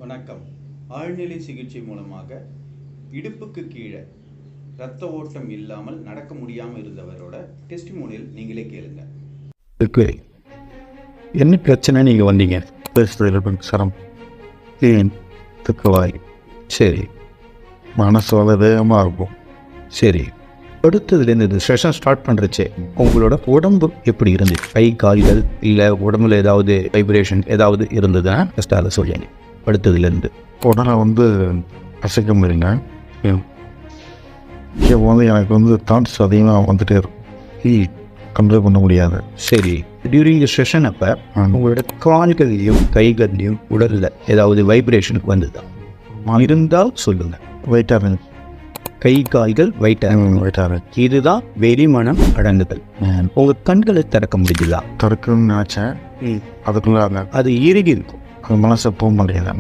வணக்கம். ஆழ்நிலை சிகிச்சை மூலமாக இடுப்புக்கு கீழே இரத்த ஓட்டம் இல்லாமல் நடக்க முடியாமல் இருந்தவரோட டெஸ்டிமோனியல் நீங்களே கேளுங்க. என்ன பிரச்சனை நீங்கள் வந்தீங்க? சரம் ஏன் துக்குவாய் சரி மனசோட வேகமாக இருக்கும். சரி, அடுத்ததுலேருந்து இந்த செஷன் ஸ்டார்ட் பண்ணுறச்சே உங்களோட உடம்பு எப்படி இருந்துச்சு? கை கால்கள் இல்லை உடம்புல ஏதாவது வைப்ரேஷன் ஏதாவது இருந்ததுன்னா ஃபஸ்ட்டு அதை சொல்லுங்க. அடுத்ததுலேருந்து உடனே அசைக்க முடியுங்க. இப்போ எனக்கு தாட்ஸ் அதிகமாக வந்துட்டே இருக்கும், கண்ட்ரோல் பண்ண முடியாது. சரி, டியூரிங் தி செஷன் அப்போ உங்களோட கால்கள்லையும் கைகள்லையும் உடலில் ஏதாவது வைப்ரேஷனுக்கு வந்துதான் இருந்தால் சொல்லுங்கள். வெயிட்டாக இருந்துச்சு, கை கால்கள் வெயிட்டாக வெயிட்டாக இருந்துச்சு. இதுதான் வெறிமனம் அடங்குதல். உங்கள் கண்களை திறக்க முடியுதா? தடுக்கணும்னு நினச்சேன், அதுக்குள்ளே அது இறுகி இருக்கும். அது மனசை போக மாட்டேங்குது.